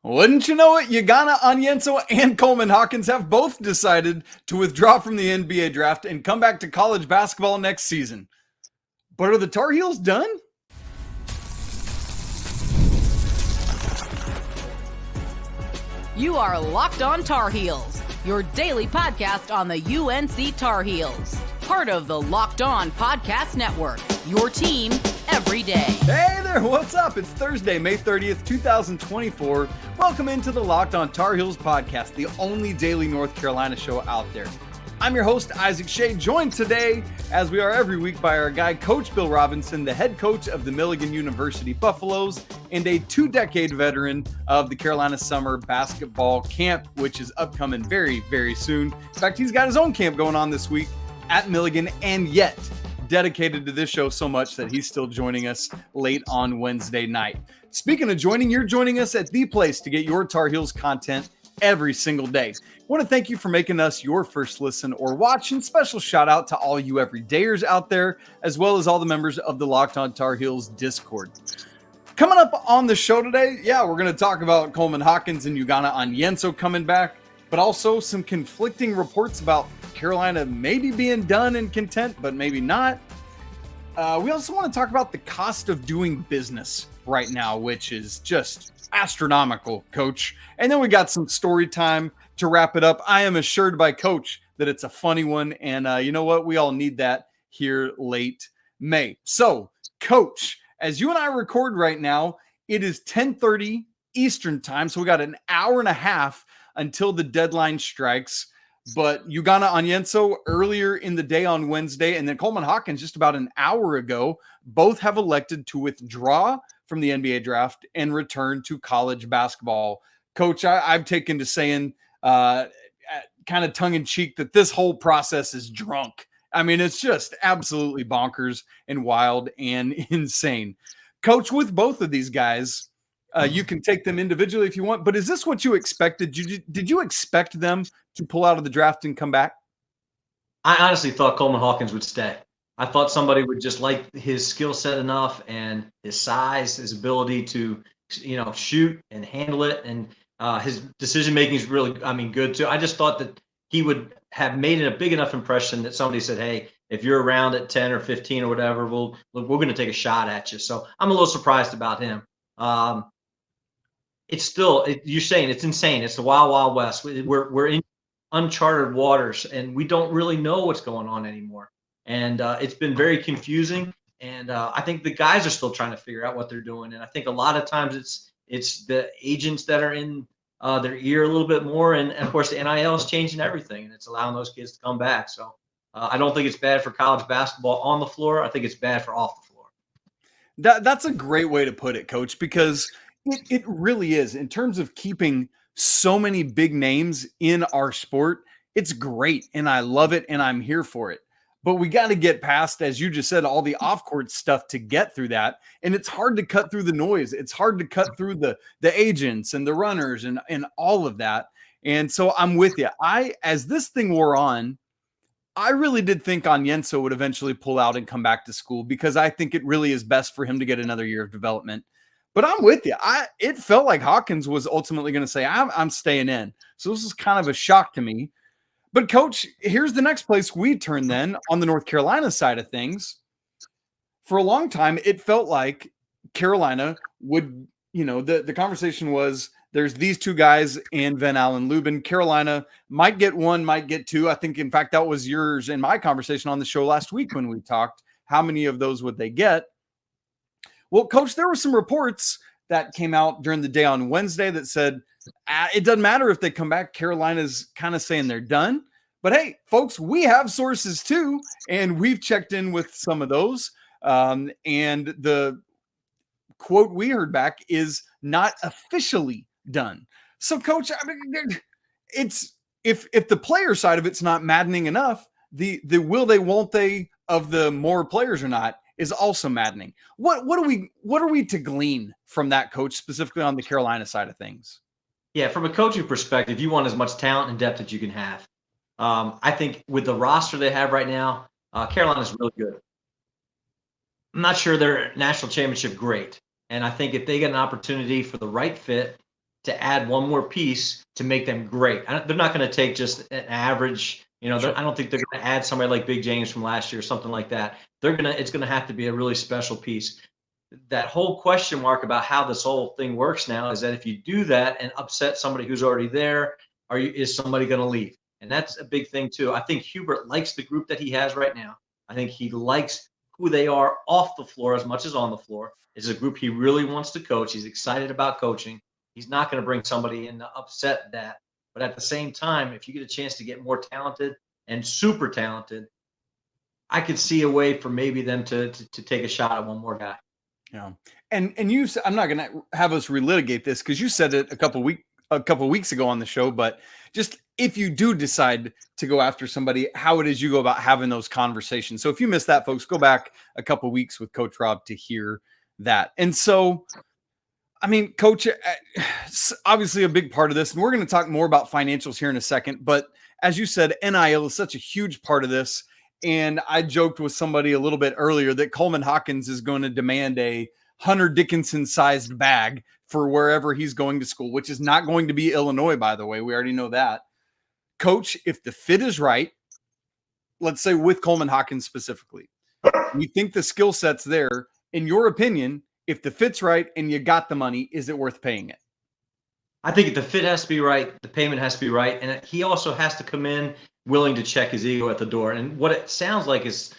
Wouldn't you know it, Ugonna Onyenso and Coleman Hawkins have both decided to withdraw from the NBA draft and come back to college basketball next season. But are the Tar Heels done? You are Locked On Tar Heels, your daily podcast on the UNC Tar Heels. Part of the Locked On Podcast Network, your team every day. Hey there, what's up? It's Thursday, May 30th, 2024. Welcome into the Locked On Tar Heels podcast, the only daily North Carolina show out there. I'm your host, Isaac Schade, joined today, as we are every week, by our guy, Coach Bill Robinson, the head coach of the Milligan University Buffaloes, and a 2-decade veteran of the Carolina Summer Basketball Camp, which is upcoming very, very soon. In fact, he's got his own camp going on this week at Milligan, and yet dedicated to this show so much that he's still joining us late on Wednesday night. Speaking of joining, you're joining us at the place to get your Tar Heels content every single day. I want to thank you for making us your first listen or watch, and special shout out to all you everydayers out there, as well as all the members of the Locked On Tar Heels Discord. Coming up on the show today, we're going to talk about Coleman Hawkins and Ugonna Onyenso coming back, but also some conflicting reports about Carolina maybe being done and content, but maybe not. We also want to talk about the cost of doing business right now, which is just astronomical, Coach. And then we got some story time to wrap it up. I am assured by Coach that it's a funny one, and you know what? We all need that here late May. So, Coach, as you and I record right now, it is 10:30 Eastern time, so we got an hour and a half until the deadline strikes. But Ugonna Onyenso earlier in the day on Wednesday, and then Coleman Hawkins just about an hour ago, both have elected to withdraw from the NBA draft and return to college basketball. Coach, I've taken to saying kind of tongue-in-cheek that this whole process is drunk. I mean, it's just absolutely bonkers and wild and insane. Coach, with both of these guys, you can take them individually if you want, but is this what you expected? Did you expect them to pull out of the draft and come back? I honestly thought Coleman Hawkins would stay. I thought somebody would just like his skill set enough and his size, his ability to, shoot and handle it. And his decision-making is really, good too. I just thought that he would have made a big enough impression that somebody said, hey, if you're around at 10 or 15 or whatever, we're going to take a shot at you. So I'm a little surprised about him. It's still, you're saying it's insane. It's the wild, wild west. We're in uncharted waters, and we don't really know what's going on anymore. And it's been very confusing. And I think the guys are still trying to figure out what they're doing. And I think a lot of times it's the agents that are in their ear a little bit more. And of course, the NIL is changing everything, and it's allowing those kids to come back. So I don't think it's bad for college basketball on the floor. I think it's bad for off the floor. That's a great way to put it, Coach, because it really is. In terms of keeping so many big names in our sport, it's great, and I love it, and I'm here for it. But we got to get past, as you just said, all the off-court stuff to get through that, and it's hard to cut through the noise. It's hard to cut through the agents and the runners and all of that. And so I'm with you. As this thing wore on, I really did think Onyenso would eventually pull out and come back to school, because I think it really is best for him to get another year of development. But I'm with you. It felt like Hawkins was ultimately going to say, I'm staying in. So this is kind of a shock to me. But, Coach, here's the next place we turn then on the North Carolina side of things. For a long time, it felt like Carolina would, the conversation was there's these two guys and Van Allen Lubin. Carolina might get one, might get two. I think, in fact, that was yours and my conversation on the show last week when we talked. How many of those would they get? Well, Coach, there were some reports that came out during the day on Wednesday that said it doesn't matter if they come back. Carolina's kind of saying they're done. But hey, folks, we have sources too, and we've checked in with some of those. And the quote we heard back is not officially done. So, Coach, I mean, it's if the player side of it's not maddening enough, the will they, won't they of the more players or not is also maddening. What are we to glean from that, Coach, specifically on the Carolina side of things? Yeah, from a coaching perspective, you want as much talent and depth as you can have. I think with the roster they have right now, Carolina's really good. I'm not sure they're national championship great. And I think if they get an opportunity for the right fit, to add one more piece to make them great. They're not going to take just an average, Sure. I don't think they're going to add somebody like Big James from last year or something like that. It's going to have to be a really special piece. That whole question mark about how this whole thing works now is that if you do that and upset somebody who's already there, is somebody going to leave? And that's a big thing too. I think Hubert likes the group that he has right now. I think he likes who they are off the floor as much as on the floor. It's a group he really wants to coach. He's excited about coaching. He's not going to bring somebody in to upset that. But at the same time, if you get a chance to get more talented and super talented, I could see a way for maybe them to take a shot at one more guy. Yeah. And I'm not going to have us relitigate this because you said it a couple weeks ago on the show, but just if you do decide to go after somebody, how it is you go about having those conversations. So if you missed that, folks, go back a couple weeks with Coach Rob to hear that. And so, I mean, Coach, obviously a big part of this, and we're going to talk more about financials here in a second, but as you said, NIL is such a huge part of this. And I joked with somebody a little bit earlier that Coleman Hawkins is going to demand a Hunter Dickinson-sized bag for wherever he's going to school, which is not going to be Illinois, by the way. We already know that. Coach, if the fit is right, let's say with Coleman Hawkins specifically, you think the skill set's there. In your opinion, if the fit's right and you got the money, is it worth paying it? I think the fit has to be right, the payment has to be right, and he also has to come in willing to check his ego at the door. And what it sounds like is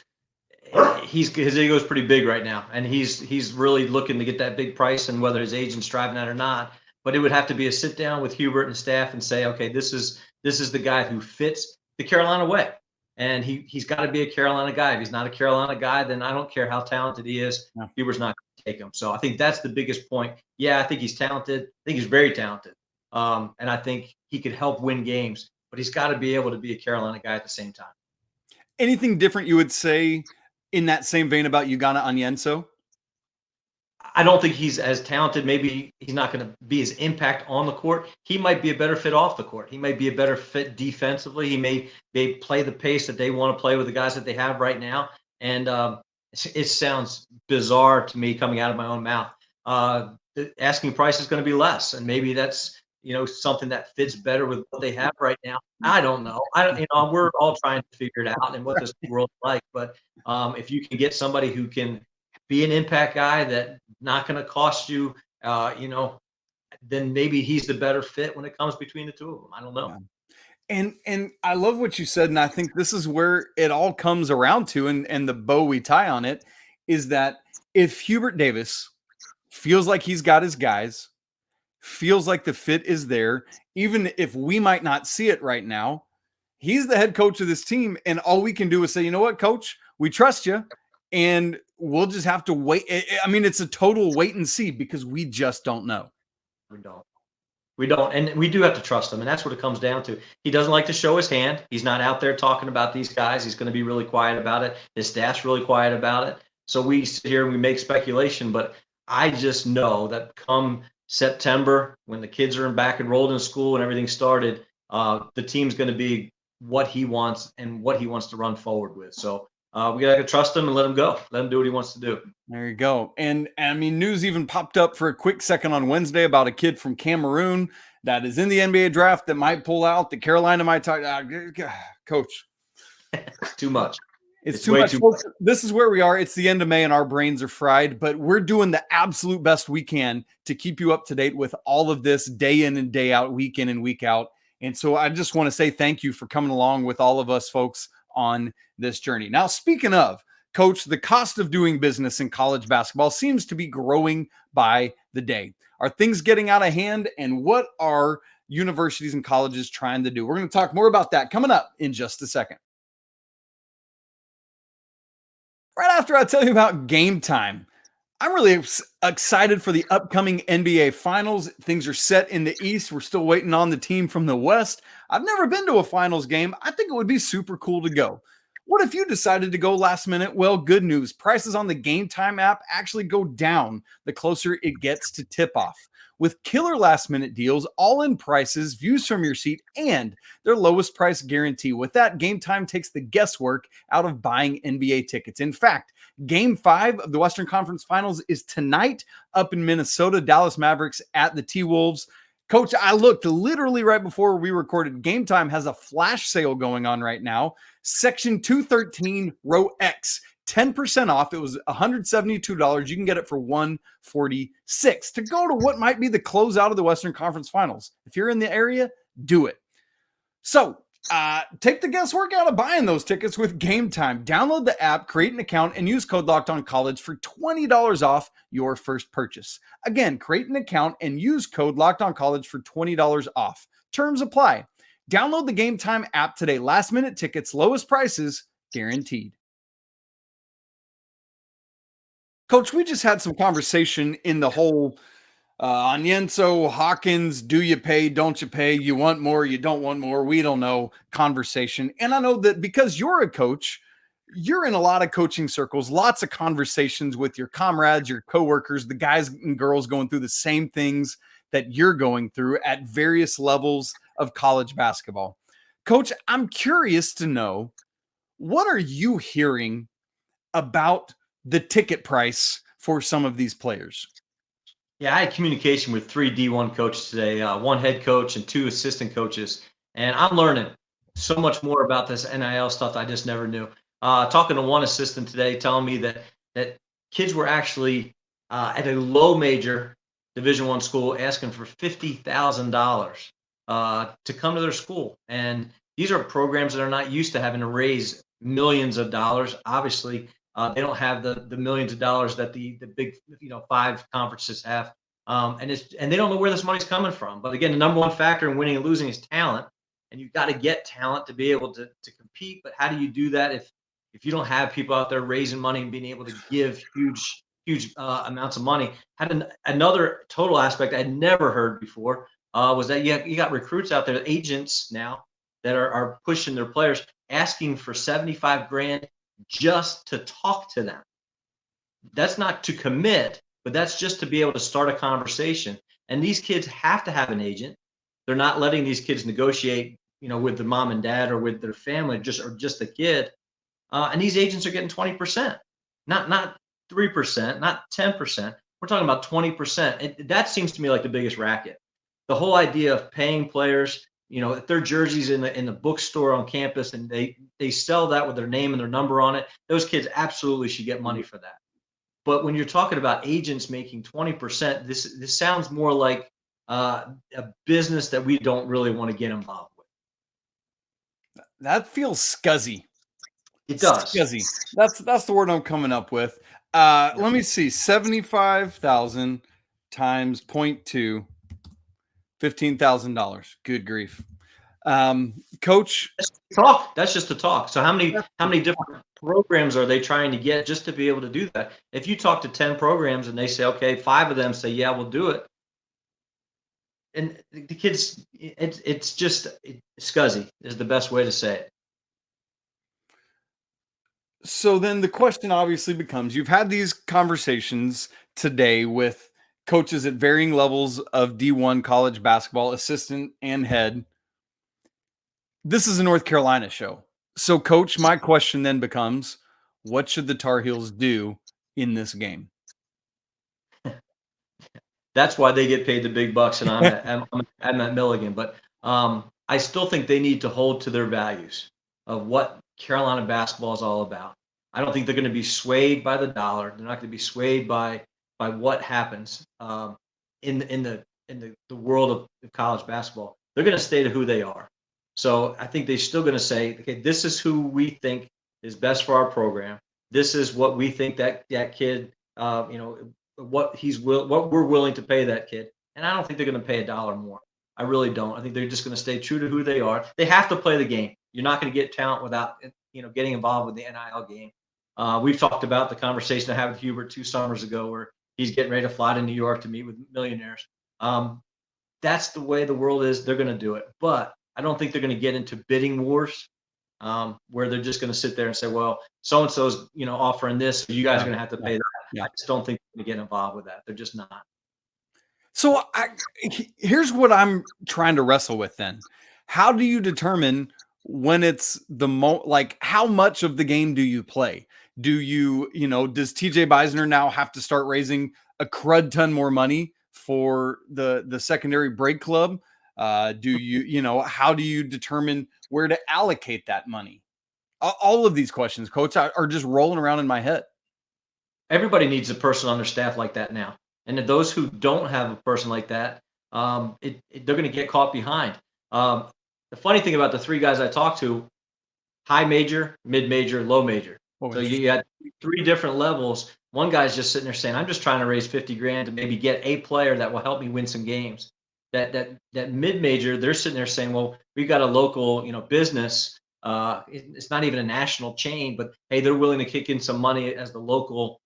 his ego is pretty big right now, and he's really looking to get that big price, and whether his agent's driving that or not. But it would have to be a sit down with Hubert and staff and say, okay, this is the guy who fits the Carolina way, and he's got to be a Carolina guy. If he's not a Carolina guy, then I don't care how talented he is. No. Hubert's not going to take him. So I think that's the biggest point. Yeah, I think he's talented. I think he's very talented, and I think he could help win games. But he's got to be able to be a Carolina guy at the same time. Anything different you would say in that same vein about Ugonna Onyenso? I don't think he's as talented. Maybe he's not going to be his impact on the court. He might be a better fit off the court. He might be a better fit defensively. He may play the pace that they want to play with the guys that they have right now. And it sounds bizarre to me coming out of my own mouth. The asking price is going to be less, and maybe that's something that fits better with what they have right now. I don't know. We're all trying to figure it out and what this world's like. But if you can get somebody who can be an impact guy that not going to cost you, then maybe he's the better fit when it comes between the two of them. I don't know. Yeah. And I love what you said, and I think this is where it all comes around to, and the bow we tie on it is that if Hubert Davis feels like he's got his guys, feels like the fit is there, even if we might not see it right now, he's the head coach of this team, and all we can do is say, you know what, coach, we trust you, and we'll just have to wait. I mean, it's a total wait and see because we just don't know. We don't. And we do have to trust him. And that's what it comes down to. He doesn't like to show his hand. He's not out there talking about these guys. He's going to be really quiet about it. His staff's really quiet about it. So we sit here and we make speculation, but I just know that come September, when the kids are back enrolled in school and everything started, the team's going to be what he wants and what he wants to run forward with. So we got to trust him and let him go. Let him do what he wants to do. There you go. And I mean, news even popped up for a quick second on Wednesday about a kid from Cameroon that is in the NBA draft that might pull out. The Carolina might talk. Coach. Too much. It's too much. Folks, this is where we are. It's the end of May and our brains are fried, but we're doing the absolute best we can to keep you up to date with all of this day in and day out, week in and week out. And so I just want to say thank you for coming along with all of us folks on this journey. Now, speaking of, Coach, the cost of doing business in college basketball seems to be growing by the day. Are things getting out of hand? And what are universities and colleges trying to do? We're going to talk more about that coming up in just a second. Right after I tell you about Game Time, I'm really excited for the upcoming NBA Finals. Things are set in the East. We're still waiting on the team from the West. I've never been to a Finals game. I think it would be super cool to go. What if you decided to go last minute? Well, good news. Prices on the Game Time app actually go down the closer it gets to tip-off. With killer last-minute deals, all-in prices, views from your seat, and their lowest price guarantee. With that, Game Time takes the guesswork out of buying NBA tickets. In fact, Game 5 of the Western Conference Finals is tonight up in Minnesota. Dallas Mavericks at the T-Wolves. Coach, I looked literally right before we recorded. Game Time has a flash sale going on right now. Section 213, row X, 10% off. It was $172. You can get it for $146 to go to what might be the closeout of the Western Conference Finals. If you're in the area, do it. So take the guesswork out of buying those tickets with Game Time. Download the app, create an account, and use code LOCKEDONCollege for $20 off your first purchase. Again, create an account and use code LOCKEDONCollege for $20 off. Terms apply. Download the Game Time app today. Last minute tickets, lowest prices guaranteed. Coach, we just had some conversation in the whole Onyenso, Hawkins, do you pay, don't you pay, you want more, you don't want more, we don't know conversation. And I know that because you're a coach, you're in a lot of coaching circles, lots of conversations with your comrades, your coworkers, the guys and girls going through the same things that you're going through at various levels of college basketball. Coach, I'm curious to know, what are you hearing about the ticket price for some of these players? Yeah, I had communication with 3 D1 coaches today, 1 head coach and 2 assistant coaches, and I'm learning so much more about this NIL stuff I just never knew. Talking to 1 assistant today, telling me that kids were actually at a low major Division I school asking for $50,000 to come to their school, and these are programs that are not used to having to raise millions of dollars. Obviously, they don't have the millions of dollars that the big 5 conferences have, and they don't know where this money's coming from. But again, the number one factor in winning and losing is talent, and you've got to get talent to be able to compete. But how do you do that if you don't have people out there raising money and being able to give huge amounts of money? Another total aspect I'd never heard before was that you got recruits out there, agents now, that are pushing their players, asking for $75,000 just to talk to them. That's not to commit, but that's just to be able to start a conversation. And these kids have to have an agent. They're not letting these kids negotiate, with their mom and dad or with their family, or just the kid. And these agents are getting 20%, not 3%, not 10%. We're talking about 20%. That seems to me like the biggest racket. The whole idea of paying players, if their jerseys in the bookstore on campus and they sell that with their name and their number on it, those kids absolutely should get money for that. But when you're talking about agents making 20%, this sounds more like a business that we don't really want to get involved with. That feels scuzzy. It does. Scuzzy. That's the word I'm coming up with. Let me see. 75,000 times 0.2. $15,000. Good grief. Coach, that's just the talk. So how many different programs are they trying to get just to be able to do that? If you talk to 10 programs and they say, okay, 5 of them say, yeah, we'll do it. And the kids, it's just scuzzy is the best way to say it. So then the question obviously becomes, you've had these conversations today with coaches at varying levels of D1 college basketball, assistant and head. This is a North Carolina show. So, Coach, my question then becomes, what should the Tar Heels do in this game? That's why they get paid the big bucks, and I'm at Milligan. But I still think they need to hold to their values of what Carolina basketball is all about. I don't think they're going to be swayed by the dollar. They're not going to be swayed by what happens in the world of college basketball. They're going to stay to who they are. So I think they're still going to say, okay, this is who we think is best for our program. This is what we think that kid, what we're willing to pay that kid. And I don't think they're going to pay $1 more. I really don't. I think they're just going to stay true to who they are. They have to play the game. You're not going to get talent without, getting involved with the NIL game. We've talked about the conversation I had with Hubert 2 summers ago where he's getting ready to fly to New York to meet with millionaires. That's the way the world is. They're going to do it. But I don't think they're going to get into bidding wars where they're just going to sit there and say, well, so-and-so's, offering this, so you guys are going to have to pay that. Yeah. I just don't think they're going to get involved with that. They're just not. So here's what I'm trying to wrestle with then. How do you determine when it's how much of the game do you play? Do you, does TJ Beisner now have to start raising a crud ton more money for the secondary break club? Do you, how do you determine where to allocate that money? All of these questions, Coach, are just rolling around in my head. Everybody needs a person on their staff like that now. And those who don't have a person like that, they're going to get caught behind. The funny thing about the three guys I talked to, high major, mid major, low major. So you got three different levels. One guy's just sitting there saying, I'm just trying to raise 50 grand to maybe get a player that will help me win some games. That mid major, they're sitting there saying, well, we've got a local, business. It's not even a national chain, but hey, they're willing to kick in some money as the local,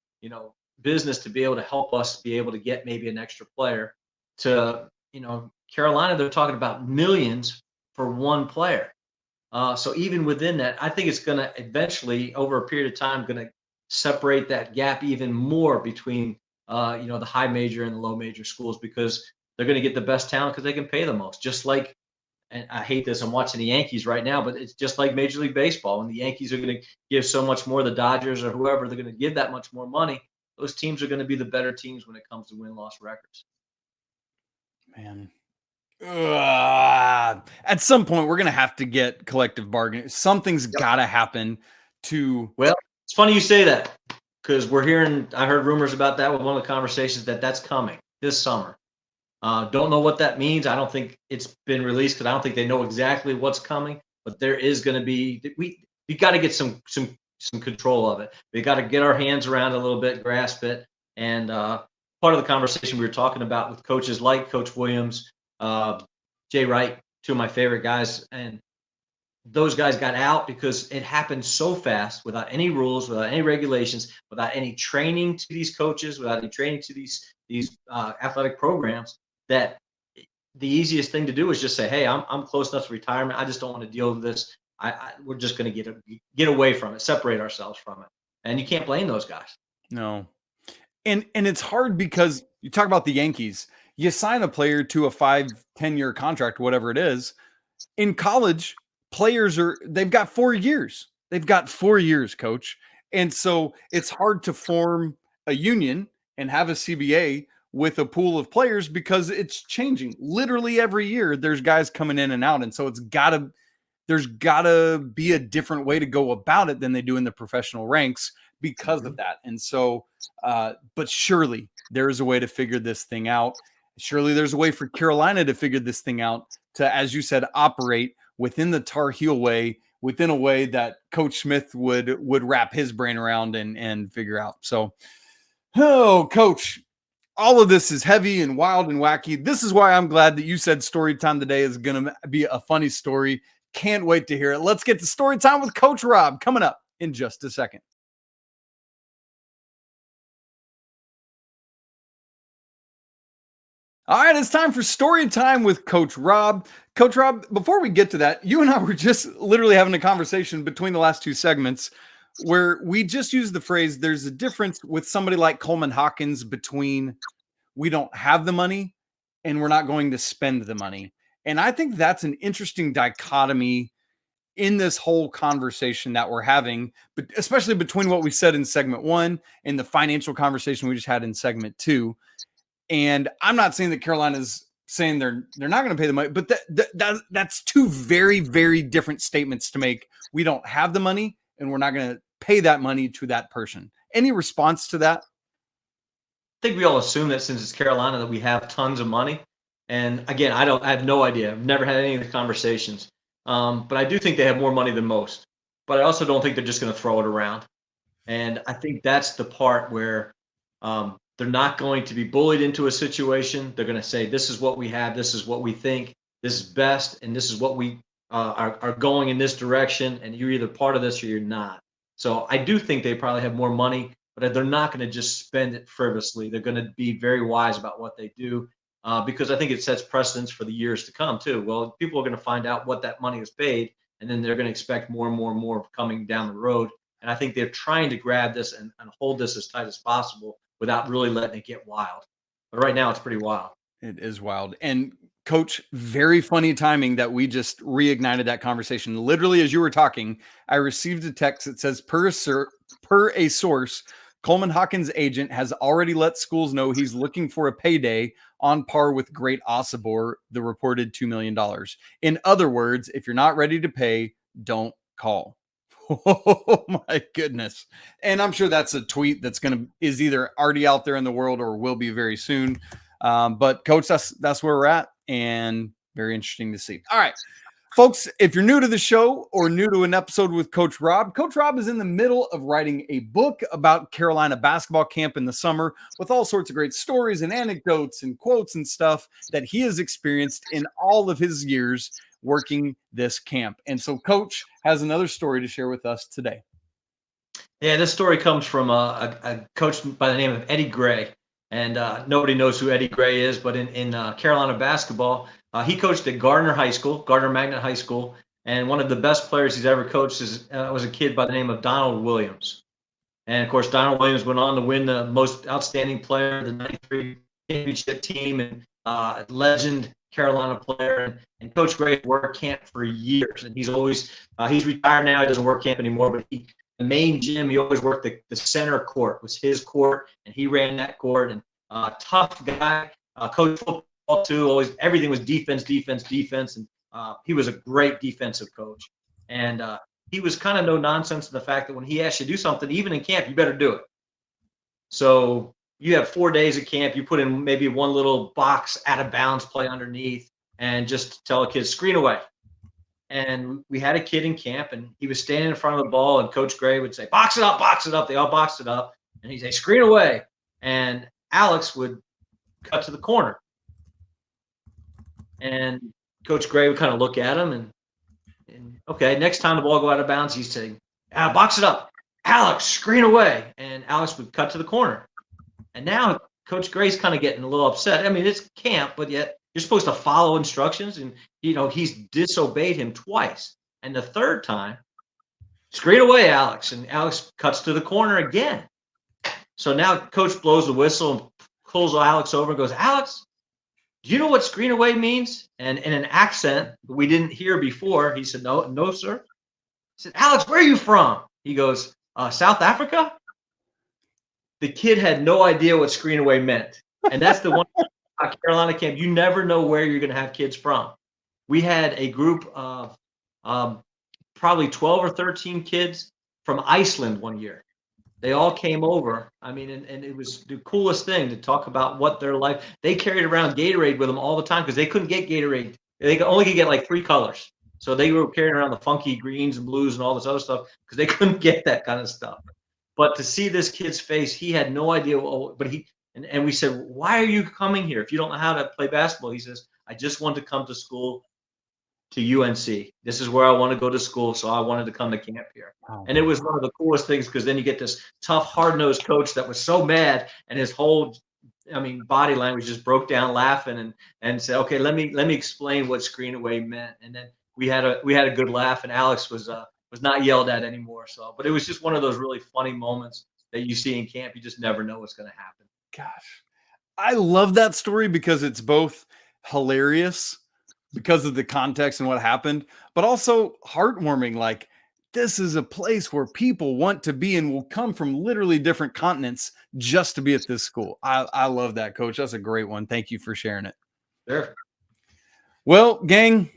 business to be able to help us be able to get maybe an extra player. To, Carolina, they're talking about millions for one player. So even within that, I think it's going to eventually, over a period of time, going to separate that gap even more between, the high major and the low major schools, because they're going to get the best talent because they can pay the most. Just like, and I hate this, I'm watching the Yankees right now, but it's just like Major League Baseball. And the Yankees are going to give so much more, the Dodgers or whoever, they're going to give that much more money. Those teams are going to be the better teams when it comes to win-loss records. Man. At some point, we're going to have to get collective bargaining. Something's got to happen to. Well, it's funny you say that, because I heard rumors about that with one of the conversations that's coming this summer. Don't know what that means. I don't think it's been released because I don't think they know exactly what's coming, but there is going to be, we got to get some control of it. We got to get our hands around it a little bit, grasp it. And part of the conversation we were talking about with coaches like Coach Williams, Jay Wright, two of my favorite guys, and those guys got out because it happened so fast, without any rules, without any regulations, without any training to these coaches, without any training to these athletic programs, that the easiest thing to do is just say, hey, I'm close enough to retirement. I just don't want to deal with this. We're just going to get away from it, separate ourselves from it. And you can't blame those guys. No. And it's hard because you talk about the Yankees. You sign a player to a 5-10 year contract, whatever it is. In college, players they've got 4 years. They've got 4 years, Coach. And so it's hard to form a union and have a CBA with a pool of players because it's changing. Literally every year, there's guys coming in and out. And so there's gotta be a different way to go about it than they do in the professional ranks because of that. And so, but surely there is a way to figure this thing out. Surely there's a way for Carolina to figure this thing out, to, as you said, operate within the Tar Heel way, within a way that Coach Smith would wrap his brain around and figure out. So, Coach, all of this is heavy and wild and wacky. This is why I'm glad that you said story time today is going to be a funny story. Can't wait to hear it. Let's get to story time with Coach Rob coming up in just a second. All right, it's time for story time with Coach Rob. Coach Rob, before we get to that, you and I were just literally having a conversation between the last two segments where we just used the phrase, there's a difference with somebody like Coleman Hawkins between we don't have the money and we're not going to spend the money. And I think that's an interesting dichotomy in this whole conversation that we're having, but especially between what we said in segment 1 and the financial conversation we just had in segment 2. And I'm not saying that Carolina's saying they're not going to pay the money, but that's two very, very different statements to make. We don't have the money and we're not going to pay that money to that person. Any response to that? I think we all assume that since it's Carolina that we have tons of money. And again, I have no idea. I've never had any of the conversations. But I do think they have more money than most. But I also don't think they're just going to throw it around. And I think that's the part where they're not going to be bullied into a situation. They're going to say, this is what we have. This is what we think. This is best. And this is what we are going in this direction. And you're either part of this or you're not. So I do think they probably have more money, but they're not going to just spend it frivolously. They're going to be very wise about what they do. Because I think it sets precedence for the years to come too. Well, people are going to find out what that money is paid, and then they're going to expect more and more and more coming down the road. And I think they're trying to grab this and hold this as tight as possible without really letting it get wild. But right now it's pretty wild. It is wild. And Coach, very funny timing that we just reignited that conversation. Literally, as you were talking, I received a text that says per a source, Coleman Hawkins' agent has already let schools know he's looking for a payday on par with Great Osobor, the reported $2 million. In other words, if you're not ready to pay, don't call. Oh my goodness. And I'm sure that's a tweet that's is either already out there in the world or will be very soon. But coach, that's where we're at, and very interesting to see. All right, folks, if you're new to the show or new to an episode with Coach Rob is in the middle of writing a book about Carolina basketball camp in the summer with all sorts of great stories and anecdotes and quotes and stuff that he has experienced in all of his years working this camp. And so Coach has another story to share with us today. Yeah, this story comes from a coach by the name of Eddie Gray. And nobody knows who Eddie Gray is, but in Carolina basketball, he coached at Gardner Magnet High School. And one of the best players he's ever coached was a kid by the name of Donald Williams. And, of course, Donald Williams went on to win the most outstanding player, the 93 championship team, and legend Carolina player. And Coach Gray worked camp for years. And he's retired now. He doesn't work camp anymore, but the main gym, he always worked the center court, was his court, and he ran that court. And tough guy, coached football too. Always everything was defense, and he was a great defensive coach. And he was kind of no nonsense in the fact that when he asked you to do something, even in camp, you better do it. So you have 4 days of camp. You put in maybe one little box out of bounds play underneath, and just tell a kid, screen away. And we had a kid in camp, and he was standing in front of the ball, and Coach Gray would say, box it up, box it up. They all boxed it up. And he'd say, screen away. And Alex would cut to the corner. And Coach Gray would kind of look at him, and okay, next time the ball go out of bounds, he'd say, box it up. Alex, screen away. And Alex would cut to the corner. And now Coach Gray's kind of getting a little upset. I mean, it's camp, but yet you're supposed to follow instructions, and he's disobeyed him twice. And the third time, screen away, Alex. And Alex cuts to the corner again. So now Coach blows the whistle and pulls Alex over and goes, Alex, do you know what screen away means? And in an accent we didn't hear before, he said, no, sir. I said, Alex, where are you from? He goes, South Africa. The kid had no idea what screen away meant. And that's the one Carolina camp. You never know where you're going to have kids from. We had a group of probably 12 or 13 kids from Iceland one year. They all came over. I mean, and it was the coolest thing to talk about what their life. They carried around Gatorade with them all the time because they couldn't get Gatorade. They only could get like 3 colors. So they were carrying around the funky greens and blues and all this other stuff because they couldn't get that kind of stuff. But to see this kid's face, he had no idea. But and we said, why are you coming here if you don't know how to play basketball? He says, I just want to come to school to UNC. This is where I want to go to school, so I wanted to come to camp here. Wow. And it was one of the coolest things because then you get this tough, hard-nosed coach that was so mad, and his whole, body language just broke down laughing and said, okay, let me explain what screen away meant. And then we had a good laugh, and Alex was not yelled at anymore. So, but it was just one of those really funny moments that you see in camp. You just never know what's going to happen. Gosh, I love that story because it's both hilarious because of the context and what happened, but also heartwarming. Like, this is a place where people want to be and will come from literally different continents just to be at this school. I love that, Coach. That's a great one. Thank you for sharing it. Sure. Well, gang,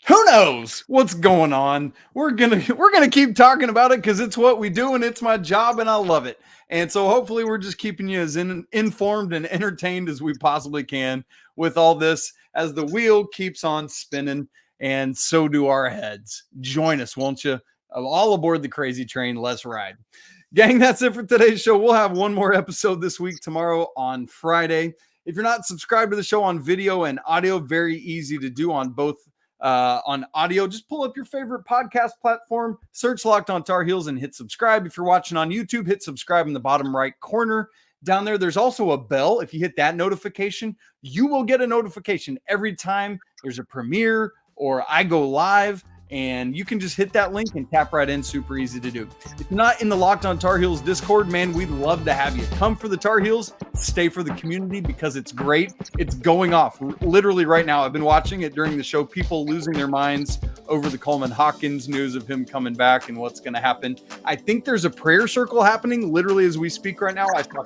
who knows what's going on? We're gonna keep talking about it because it's what we do and it's my job and I love it. And so hopefully we're just keeping you as informed and entertained as we possibly can with all this as the wheel keeps on spinning, and so do our heads. Join us, won't you? All aboard the crazy train. Let's ride. Gang, that's it for today's show. We'll have one more episode this week, tomorrow on Friday. If you're not subscribed to the show on video and audio, very easy to do on both. On audio, just pull up your favorite podcast platform, search Locked On Tar Heels, and hit subscribe. If you're watching on YouTube, hit subscribe in the bottom right corner. Down there, there's also a bell. If you hit that notification, you will get a notification every time there's a premiere or I go live, and you can just hit that link and tap right in. Super easy to do. If you're not in the Locked On Tar Heels Discord, man, we'd love to have you. Come for the Tar Heels, stay for the community because it's great. It's going off literally right now. I've been watching it during the show. People losing their minds over the Coleman Hawkins news of him coming back and what's going to happen. I think there's a prayer circle happening literally as we speak right now. I saw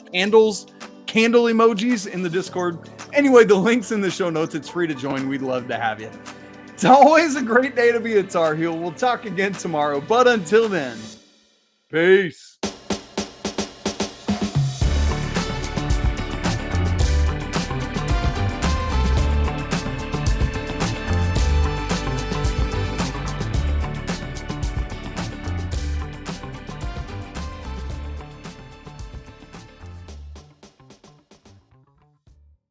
candle emojis in the Discord. Anyway, the link's in the show notes. It's free to join. We'd love to have you. It's always a great day to be a Tar Heel. We'll talk again tomorrow, but until then, peace.